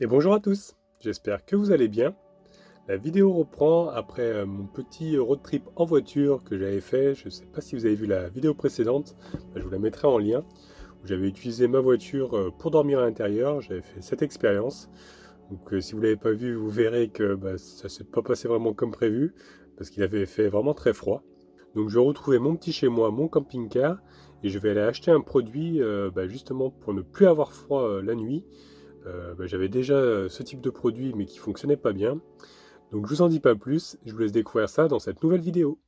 Et bonjour à tous, j'espère que vous allez bien. La vidéo reprend après mon petit road trip en voiture que j'avais fait. Je ne sais pas si vous avez vu la vidéo précédente, je vous la mettrai en lien, où j'avais utilisé ma voiture pour dormir à l'intérieur. J'avais fait cette expérience. Donc si vous ne l'avez pas vu, vous verrez que ça ne s'est pas passé vraiment comme prévu, parce qu'il avait fait vraiment très froid. Donc je vais retrouver mon petit chez moi, mon camping-car, et je vais aller acheter un produit justement pour ne plus avoir froid la nuit. J'avais déjà ce type de produit mais qui fonctionnait pas bien. Donc je vous en dis pas plus, je vous laisse découvrir ça dans cette nouvelle vidéo.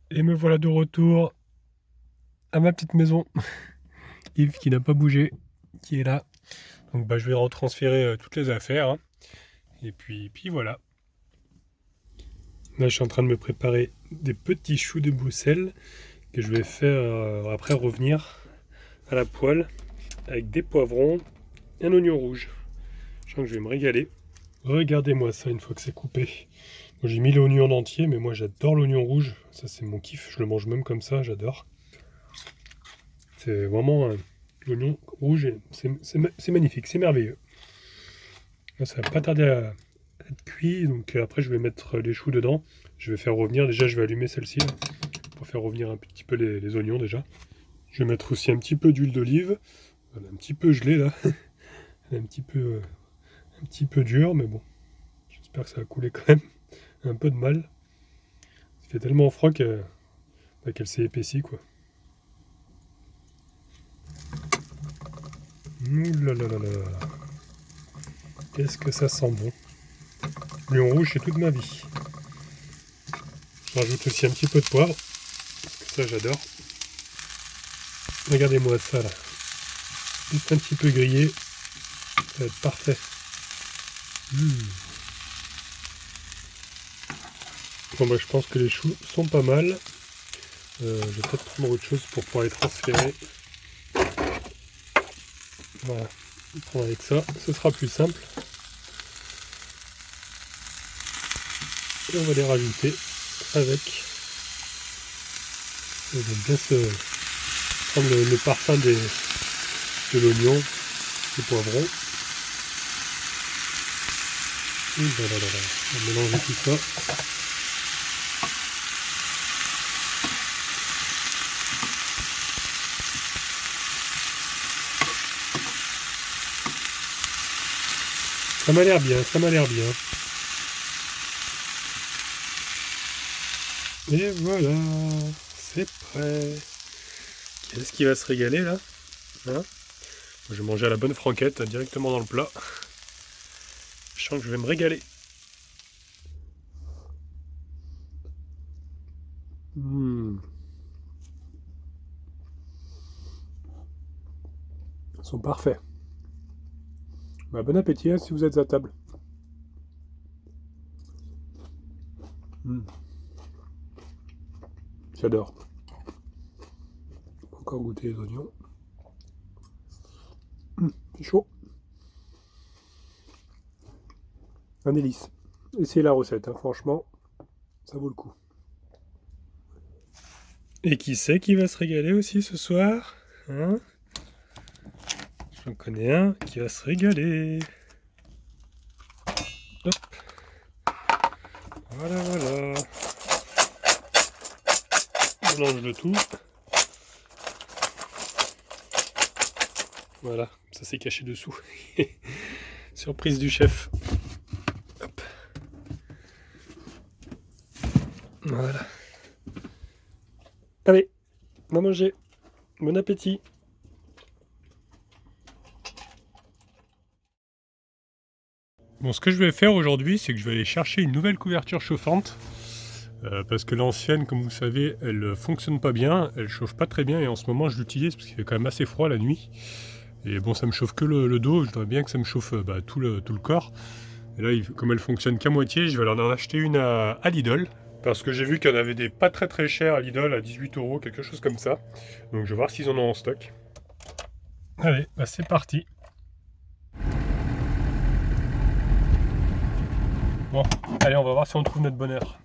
Et me voilà de retour à ma petite maison. Yves qui n'a pas bougé, qui est là. Donc je vais retransférer toutes les affaires, hein. Et puis voilà. Là je suis en train de me préparer des petits choux de Bruxelles que je vais faire après revenir à la poêle avec des poivrons et un oignon rouge. Je sens que je vais me régaler. Regardez-moi ça une fois que c'est coupé. Moi, j'ai mis l'oignon en entier, mais moi j'adore l'oignon rouge. Ça c'est mon kiff, je le mange même comme ça, j'adore. C'est vraiment l'oignon rouge, c'est magnifique, c'est merveilleux. Là, ça va pas tarder à être cuit, donc après je vais mettre les choux dedans. Je vais faire revenir, déjà je vais allumer celle-ci pour faire revenir un petit peu les oignons déjà. Je vais mettre aussi un petit peu d'huile d'olive. Elle est un petit peu gelée là. Elle est un petit peu dure, mais bon. J'espère que ça va couler quand même. Un peu de mal. Ça fait tellement froid qu'elle s'est épaissie quoi. Ouh là là là là. Qu'est-ce que ça sent bon. Lion rouge, c'est toute ma vie. Je rajoute aussi un petit peu de poivre. Parce que ça, j'adore. Regardez-moi ça, là. Juste un petit peu grillé. Ça va être parfait. Bon, je pense que les choux sont pas mal. Je vais peut-être prendre autre chose pour pouvoir les transférer. Voilà. Je vais prendre avec ça. Ce sera plus simple. Et on va les rajouter avec. Ils vont bien se prendre le parfum de l'oignon, des poivrons. Et voilà, on va mélanger tout ça. Ça m'a l'air bien, ça m'a l'air bien. Et voilà, c'est prêt. Qu'est-ce qui va se régaler là, hein? Je vais manger à la bonne franquette directement dans le plat. Je sens que je vais me régaler. Ils sont parfaits. Bon appétit si vous êtes à table. J'adore. Encore goûter les oignons. C'est chaud. Un délice. Essayez la recette, hein, franchement, ça vaut le coup. Et qui c'est qui va se régaler aussi ce soir, hein? J'en connais un qui va se régaler. Hop. Voilà, voilà. On mélange le tout. Voilà, ça s'est caché dessous. Surprise du chef. Hop. Voilà. Allez, on va manger. Bon appétit. Bon, ce que je vais faire aujourd'hui, c'est que je vais aller chercher une nouvelle couverture chauffante. Parce que l'ancienne, comme vous savez, elle fonctionne pas bien, elle chauffe pas très bien et en ce moment je l'utilise parce qu'il fait quand même assez froid la nuit. Et bon, ça me chauffe que le dos, je voudrais bien que ça me chauffe tout le corps. Et là, comme elle fonctionne qu'à moitié, je vais aller en acheter une à Lidl. Parce que j'ai vu qu'il y en avait des pas très très chers à Lidl, à 18 €, quelque chose comme ça. Donc je vais voir s'ils en ont en stock. Allez, c'est parti. Bon, allez, on va voir si on trouve notre bonheur.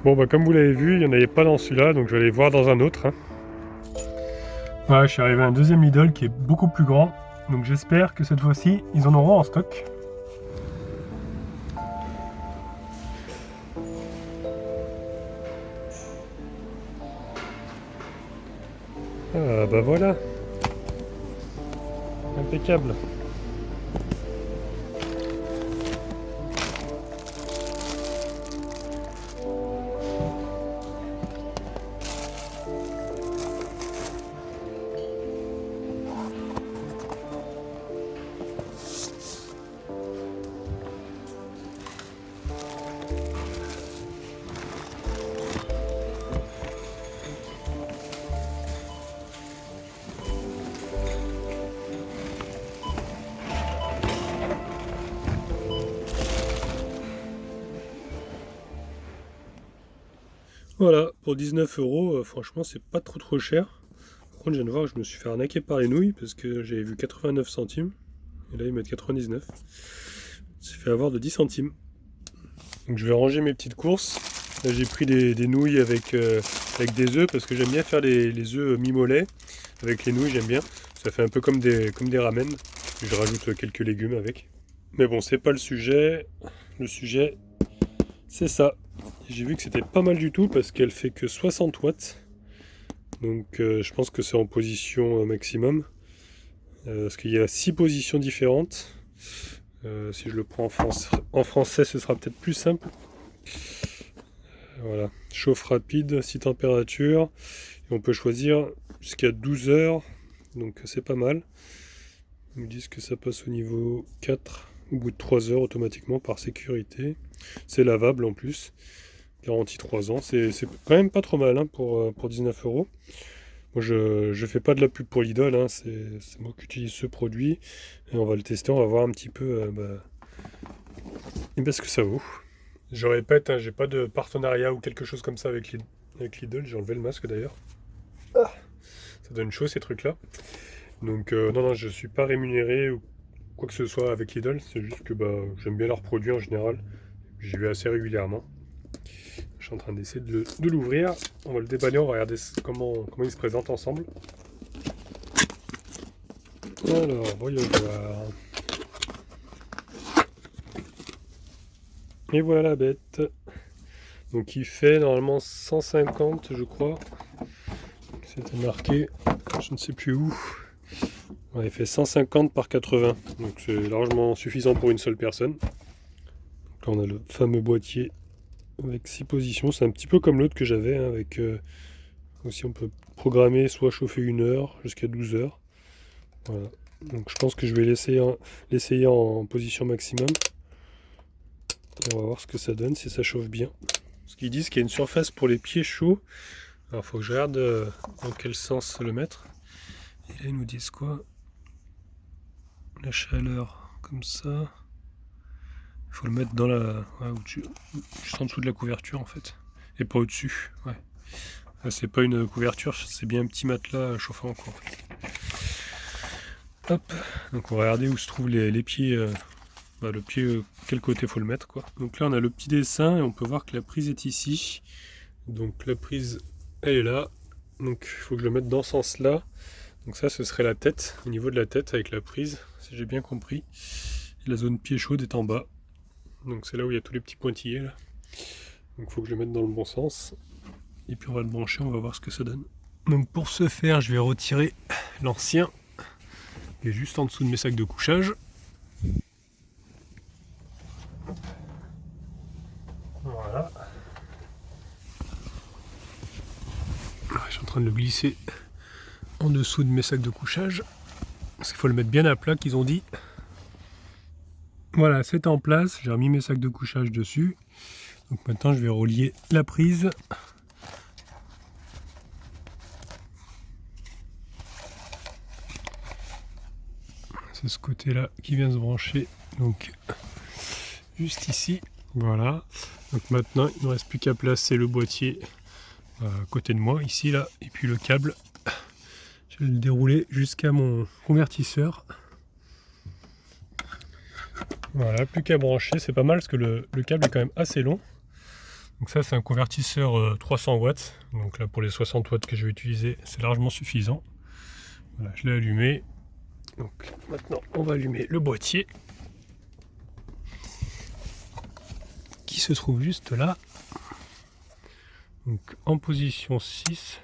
Bon bah comme vous l'avez vu, il n'y en avait pas dans celui-là, donc je vais aller voir dans un autre. Voilà, je suis arrivé à un deuxième Lidl qui est beaucoup plus grand, donc j'espère que cette fois-ci, ils en auront en stock. Ah bah voilà, impeccable. Voilà, pour 19 €, franchement, c'est pas trop cher. Par contre, je viens de voir que je me suis fait arnaquer par les nouilles parce que j'avais vu 89 centimes. Et là, ils mettent 99. Ça fait avoir de 10 centimes. Donc, je vais ranger mes petites courses. Là, j'ai pris des nouilles avec des œufs parce que j'aime bien faire les œufs mi-mollets. Avec les nouilles, j'aime bien. Ça fait un peu comme des ramen. Je rajoute quelques légumes avec. Mais bon, c'est pas le sujet. Le sujet, c'est ça. J'ai vu que c'était pas mal du tout parce qu'elle fait que 60 watts. Donc je pense que c'est en position maximum. Parce qu'il y a 6 positions différentes. Si je le prends en français, ce sera peut-être plus simple. Voilà. Chauffe rapide, 6 températures. Et on peut choisir jusqu'à 12 heures. Donc c'est pas mal. Ils me disent que ça passe au niveau 4 au bout de 3 heures automatiquement par sécurité. C'est lavable en plus. Garantie 3 ans. C'est quand même pas trop mal hein, pour 19 €. Moi, je fais pas de la pub pour Lidl, hein, c'est moi qui utilise ce produit. Et on va le tester, on va voir un petit peu ce que ça vaut. Je répète, hein, j'ai pas de partenariat ou quelque chose comme ça avec Lidl. J'ai enlevé le masque d'ailleurs. Ah, ça donne chaud ces trucs-là. Donc non, je suis pas rémunéré ou quoi que ce soit avec Lidl. C'est juste que j'aime bien leurs produits en général. J'y vais assez régulièrement. Je suis en train d'essayer de l'ouvrir. On va le déballer, on va regarder comment il se présente ensemble. Alors, voyons voir. Et voilà la bête. Donc il fait normalement 150 je crois. C'était marqué, je ne sais plus où. Ouais, il fait 150 par 80. Donc c'est largement suffisant pour une seule personne. Donc là on a le fameux boîtier avec 6 positions. C'est un petit peu comme l'autre que j'avais, hein, avec aussi on peut programmer soit chauffer 1 heure jusqu'à 12 heures. Voilà. Donc je pense que je vais l'essayer en position maximum. Et on va voir ce que ça donne, si ça chauffe bien. Ce qu'ils disent qu'il y a une surface pour les pieds chauds. Alors il faut que je regarde dans quel sens le mettre. Et là ils nous disent quoi? La chaleur, comme ça. Il faut le mettre dans la... Ouais, juste en dessous de la couverture en fait. Et pas au-dessus. Ouais. Là c'est pas une couverture, c'est bien un petit matelas chauffant quoi. En fait. Hop. Donc on va regarder où se trouvent les pieds. Le pied, quel côté faut le mettre quoi. Donc là on a le petit dessin et on peut voir que la prise est ici. Donc la prise elle est là. Donc il faut que je le mette dans ce sens là. Donc ça ce serait la tête, au niveau de la tête avec la prise, si j'ai bien compris. Et la zone pied chaude est en bas. Donc c'est là où il y a tous les petits pointillés là. Donc il faut que je le mette dans le bon sens. Et puis on va le brancher, on va voir ce que ça donne. Donc pour ce faire je vais retirer l'ancien. Il est juste en dessous de mes sacs de couchage. Voilà. Je suis en train de le glisser en dessous de mes sacs de couchage. Parce qu'il faut le mettre bien à plat qu'ils ont dit. Voilà, c'est en place. J'ai remis mes sacs de couchage dessus. Donc maintenant je vais relier la prise. C'est ce côté-là qui vient se brancher. Donc juste ici. Voilà. Donc maintenant il ne reste plus qu'à placer le boîtier à côté de moi, ici là. Et puis le câble. Je vais le dérouler jusqu'à mon convertisseur. Voilà, plus qu'à brancher, c'est pas mal parce que le câble est quand même assez long. Donc ça c'est un convertisseur 300 watts, donc là pour les 60 watts que je vais utiliser c'est largement suffisant. Voilà, je l'ai allumé. Donc maintenant on va allumer le boîtier qui se trouve juste là. Donc en position 6.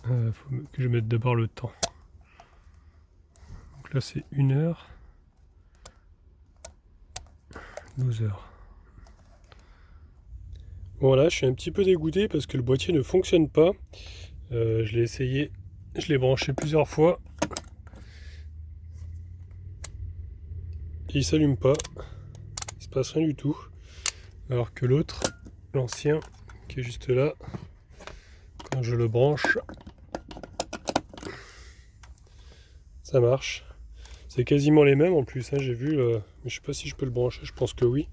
Faut que je mette d'abord le temps. Donc là c'est 1 heure. 12 heures. Bon là je suis un petit peu dégoûté parce que le boîtier ne fonctionne pas. Je l'ai essayé, je l'ai branché plusieurs fois. Et il s'allume pas. Il se passe rien du tout. Alors que l'autre, l'ancien, qui est juste là, quand je le branche, ça marche. C'est quasiment les mêmes en plus, hein, j'ai vu, mais je sais pas si je peux le brancher, je pense que oui.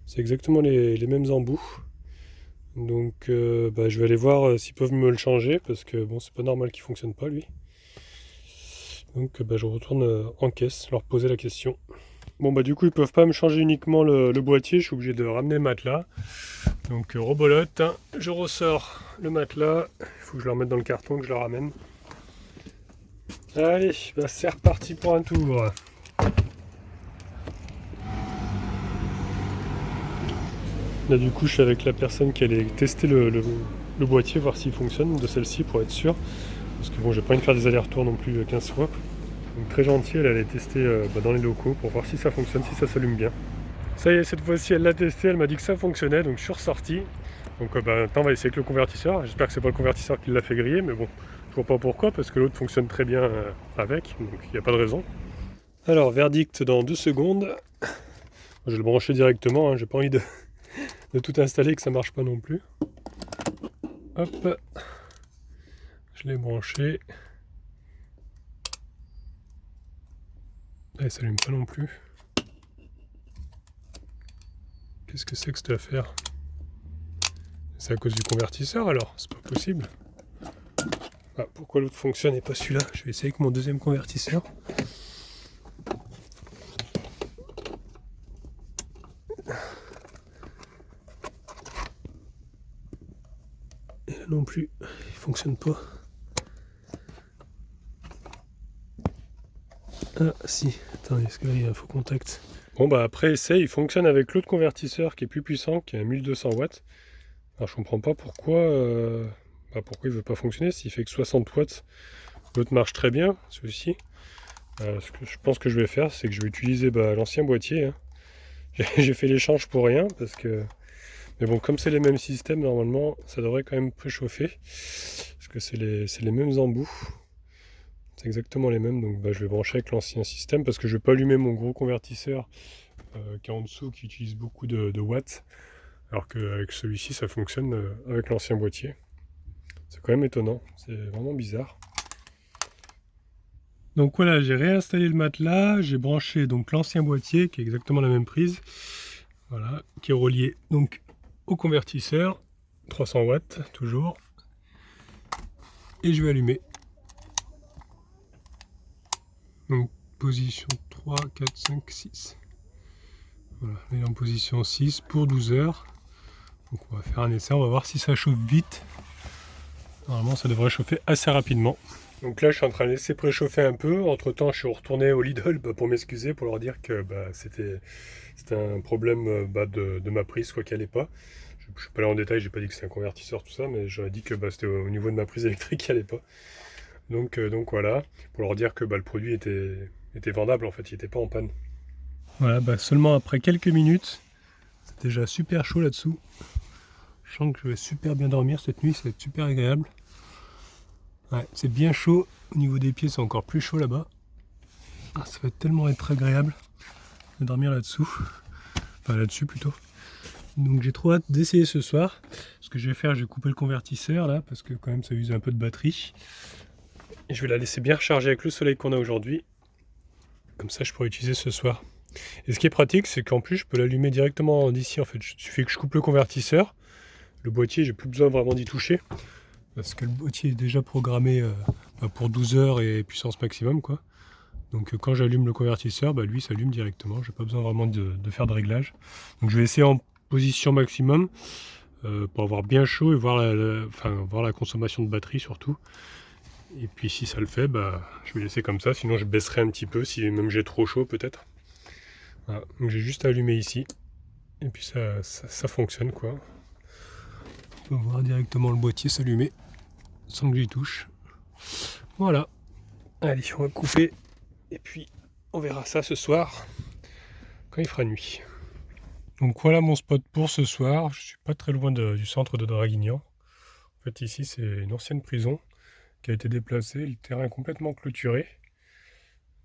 C'est exactement les mêmes embouts. Donc je vais aller voir s'ils peuvent me le changer, parce que bon, c'est pas normal qu'il fonctionne pas lui. Donc je retourne en caisse, leur poser la question. Bon du coup ils peuvent pas me changer uniquement le boîtier, je suis obligé de ramener le matelas. Donc rebolote, hein, je ressors le matelas, il faut que je le remette dans le carton, que je le ramène. Allez, c'est reparti pour un tour. Là du coup je suis avec la personne qui allait tester le boîtier, voir s'il fonctionne de celle-ci pour être sûr. Parce que bon, j'ai pas envie de faire des allers-retours non plus 15 fois. Donc très gentil, elle allait tester dans les locaux pour voir si ça fonctionne, si ça s'allume bien. Ça y est, cette fois-ci elle l'a testé, elle m'a dit que ça fonctionnait, donc je suis ressorti. Donc maintenant on va essayer avec le convertisseur. J'espère que c'est pas le convertisseur qui l'a fait griller, mais bon, je vois pas pourquoi, parce que l'autre fonctionne très bien avec, donc il n'y a pas de raison. Alors, verdict dans 2 secondes. Je vais le brancher directement, hein, j'ai pas envie de tout installer et que ça marche pas non plus. Hop, je l'ai branché. Et ça s'allume pas non plus. Qu'est-ce que c'est que cette affaire? C'est à cause du convertisseur alors? C'est pas possible. Ah, pourquoi l'autre fonctionne et pas celui-là? Je vais essayer avec mon deuxième convertisseur. Et là non plus, il fonctionne pas. Ah si, attendez, est-ce qu'il y a un faux contact? Bon après essai, il fonctionne avec l'autre convertisseur qui est plus puissant, qui est à 1200 watts. Alors je comprends pas pourquoi il veut pas fonctionner s'il fait que 60 watts. L'autre marche très bien, celui-ci. Ce que je pense que je vais faire, c'est que je vais utiliser l'ancien boîtier. Hein. J'ai fait l'échange pour rien, parce que... Mais bon, comme c'est les mêmes systèmes, normalement, ça devrait quand même préchauffer. Parce que c'est les mêmes embouts. C'est exactement les mêmes, donc je vais brancher avec l'ancien système, parce que je vais pas allumer mon gros convertisseur qui est en dessous, qui utilise beaucoup de watts. Alors qu'avec celui-ci, ça fonctionne avec l'ancien boîtier. C'est quand même étonnant, c'est vraiment bizarre. Donc voilà, j'ai réinstallé le matelas, j'ai branché donc l'ancien boîtier qui est exactement la même prise, voilà, qui est relié donc au convertisseur, 300 watts toujours, et je vais allumer. Donc position 3, 4, 5, 6. Voilà, là il est en position 6 pour 12 heures. Donc on va faire un essai, on va voir si ça chauffe vite. Normalement ça devrait chauffer assez rapidement. Donc là je suis en train de laisser préchauffer un peu. Entre temps je suis retourné au Lidl pour m'excuser, pour leur dire que c'était un problème de ma prise, quoi, qui allait pas. Je ne suis pas allé en détail, j'ai pas dit que c'était un convertisseur tout ça, mais j'aurais dit que c'était au niveau de ma prise électrique qui allait pas. Donc voilà, pour leur dire que le produit était vendable, en fait, il n'était pas en panne. Voilà, seulement après quelques minutes, c'est déjà super chaud là-dessous. Je sens que je vais super bien dormir cette nuit, ça va être super agréable. Ouais, c'est bien chaud, au niveau des pieds c'est encore plus chaud là-bas. Ah, ça va tellement être agréable de dormir là-dessous, enfin là-dessus plutôt. Donc j'ai trop hâte d'essayer ce soir. Ce que je vais faire, je vais couper le convertisseur là, parce que quand même ça use un peu de batterie. Et je vais la laisser bien recharger avec le soleil qu'on a aujourd'hui. Comme ça je pourrai utiliser ce soir. Et ce qui est pratique, c'est qu'en plus je peux l'allumer directement d'ici en fait. Il suffit que je coupe le convertisseur. Le boîtier, j'ai plus besoin vraiment d'y toucher. Parce que le boîtier est déjà programmé pour 12 heures et puissance maximum, quoi. Donc quand j'allume le convertisseur, lui s'allume directement. J'ai pas besoin vraiment de faire de réglage. Donc je vais essayer position maximum pour avoir bien chaud et voir voir la consommation de batterie surtout. Et puis si ça le fait, bah, je vais laisser comme ça, sinon je baisserai un petit peu si même j'ai trop chaud peut-être. Voilà. Donc j'ai juste allumé ici et puis ça fonctionne quoi. On peut voir directement le boîtier s'allumer sans que j'y touche. Voilà. Allez, on va couper et puis on verra ça ce soir quand il fera nuit. Donc voilà mon spot pour ce soir. Je suis pas très loin du centre de Draguignan. En fait ici c'est une ancienne prison qui a été déplacée, le terrain est complètement clôturé.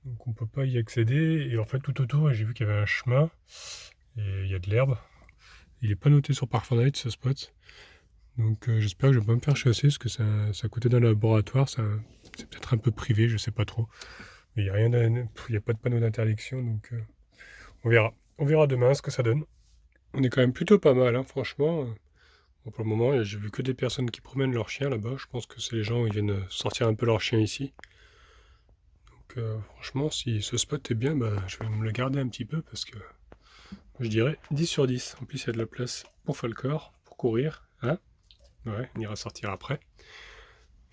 Donc on peut pas y accéder. Et en fait tout autour j'ai vu qu'il y avait un chemin et il y a de l'herbe. Il n'est pas noté sur Parkfortnite ce spot. Donc j'espère que je vais pas me faire chasser parce que c'est à côté d'un laboratoire. C'est peut-être un peu privé, je sais pas trop. Mais il n'y a pas de panneau d'interdiction, donc on verra. On verra demain ce que ça donne. On est quand même plutôt pas mal, hein, franchement. Bon, pour le moment, j'ai vu que des personnes qui promènent leurs chiens là-bas. Je pense que c'est les gens qui viennent sortir un peu leurs chiens ici. Donc franchement, si ce spot est bien, bah, je vais me le garder un petit peu parce que je dirais 10 sur 10. En plus, il y a de la place pour Falcor, pour courir. Hein, ouais, on ira sortir après.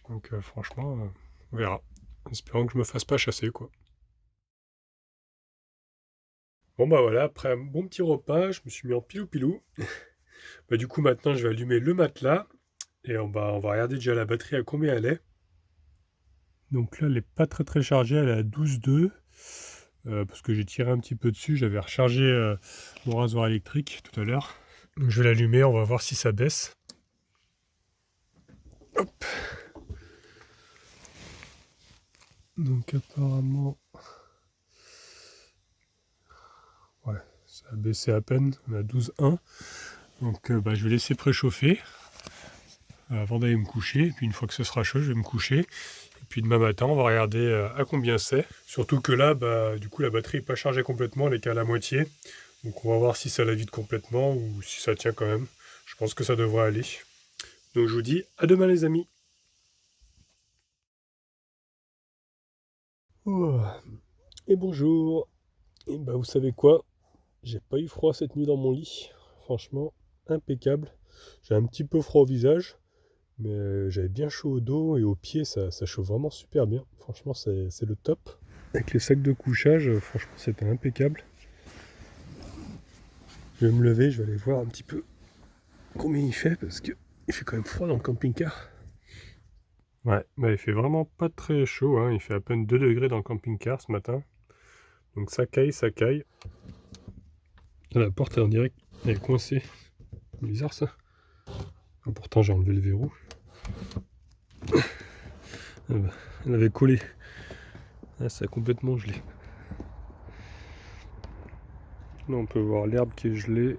Donc franchement, on verra. En espérant que je me fasse pas chasser, quoi. Bon bah voilà, après un bon petit repas, je me suis mis en pilou-pilou. Bah du coup maintenant je vais allumer le matelas et on va regarder déjà la batterie à combien elle est. Donc là elle n'est pas très chargée, elle est à 12,2 parce que j'ai tiré un petit peu dessus, j'avais rechargé mon rasoir électrique tout à l'heure. Donc je vais l'allumer, on va voir si ça baisse. Hop. Donc apparemment... Ouais, ça a baissé à peine, on est à 12,1. Donc bah, je vais laisser préchauffer avant d'aller me coucher. Et puis une fois que ce sera chaud, je vais me coucher. Et puis demain matin, on va regarder à combien c'est. Surtout que là, bah, du coup, la batterie n'est pas chargée complètement, elle est qu'à la moitié. Donc on va voir si ça la vide complètement ou si ça tient quand même. Je pense que ça devrait aller. Donc je vous dis à demain les amis. Oh. Et bonjour. Et bah vous savez quoi? J'ai pas eu froid cette nuit dans mon lit. Franchement, impeccable. J'ai un petit peu froid au visage. Mais j'avais bien chaud au dos et aux pieds, ça chauffe vraiment super bien. Franchement, c'est le top. Avec les sacs de couchage, franchement, c'était impeccable. Je vais me lever, je vais aller voir un petit peu combien il fait parce qu'il fait quand même froid dans le camping-car. Ouais, bah il fait vraiment pas très chaud, hein. Il fait à peine 2 degrés dans le camping-car ce matin. Donc ça caille, ça caille. La porte, on dirait qu'elle est coincée. Bizarre ça. Ah, pourtant, j'ai enlevé le verrou. Ah bah, elle avait collé. Ah, ça a complètement gelé. Là, on peut voir l'herbe qui est gelée,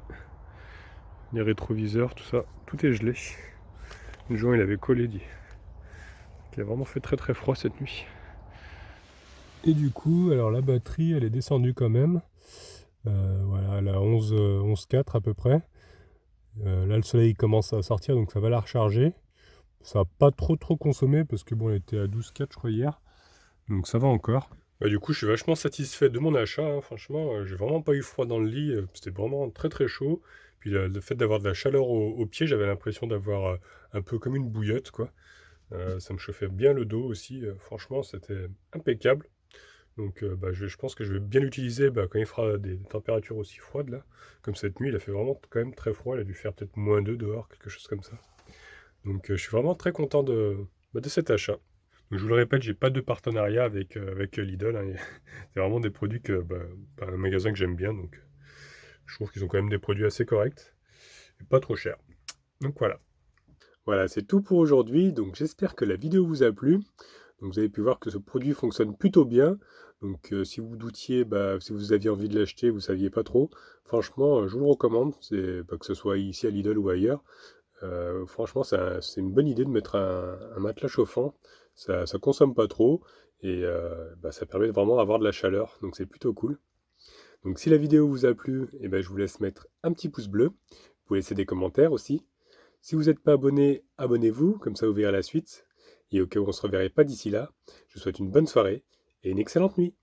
les rétroviseurs, tout ça, tout est gelé. Le joint, il avait collé, dit. Il a vraiment fait très froid cette nuit. Et du coup, alors la batterie, elle est descendue quand même. Voilà, elle a 11,4 à peu près. Là, le soleil commence à sortir, donc ça va la recharger. Ça n'a pas trop consommé parce que bon, elle était à 12,4 je crois hier. Donc ça va encore. Bah, du coup, je suis vachement satisfait de mon achat, hein. Franchement, j'ai vraiment pas eu froid dans le lit. C'était vraiment très chaud. Puis le fait d'avoir de la chaleur aux pieds, j'avais l'impression d'avoir un peu comme une bouillotte, quoi. Ça me chauffait bien le dos aussi. Franchement, c'était impeccable. Donc bah, je pense que je vais bien l'utiliser bah, quand il fera des températures aussi froides là. Comme cette nuit, il a fait vraiment quand même très froid. Il a dû faire peut-être -2 dehors, quelque chose comme ça. Donc je suis vraiment très content de cet achat. Donc, je vous le répète, j'ai pas de partenariat avec Lidl, hein. C'est vraiment des produits un magasin que j'aime bien. Donc je trouve qu'ils ont quand même des produits assez corrects et pas trop chers. Donc voilà. Voilà, c'est tout pour aujourd'hui. Donc j'espère que la vidéo vous a plu. Donc vous avez pu voir que ce produit fonctionne plutôt bien. Donc si vous doutiez, bah, si vous aviez envie de l'acheter, vous ne saviez pas trop, franchement, je vous le recommande. Que ce soit ici à Lidl ou ailleurs. Franchement, c'est une bonne idée de mettre un matelas chauffant. Ça consomme pas trop et bah, ça permet de vraiment avoir de la chaleur. Donc c'est plutôt cool. Donc si la vidéo vous a plu, eh ben, je vous laisse mettre un petit pouce bleu. Vous pouvez laisser des commentaires aussi. Si vous n'êtes pas abonné, abonnez-vous, comme ça vous verrez la suite. Et au cas où on ne se reverrait pas d'ici là, je vous souhaite une bonne soirée et une excellente nuit.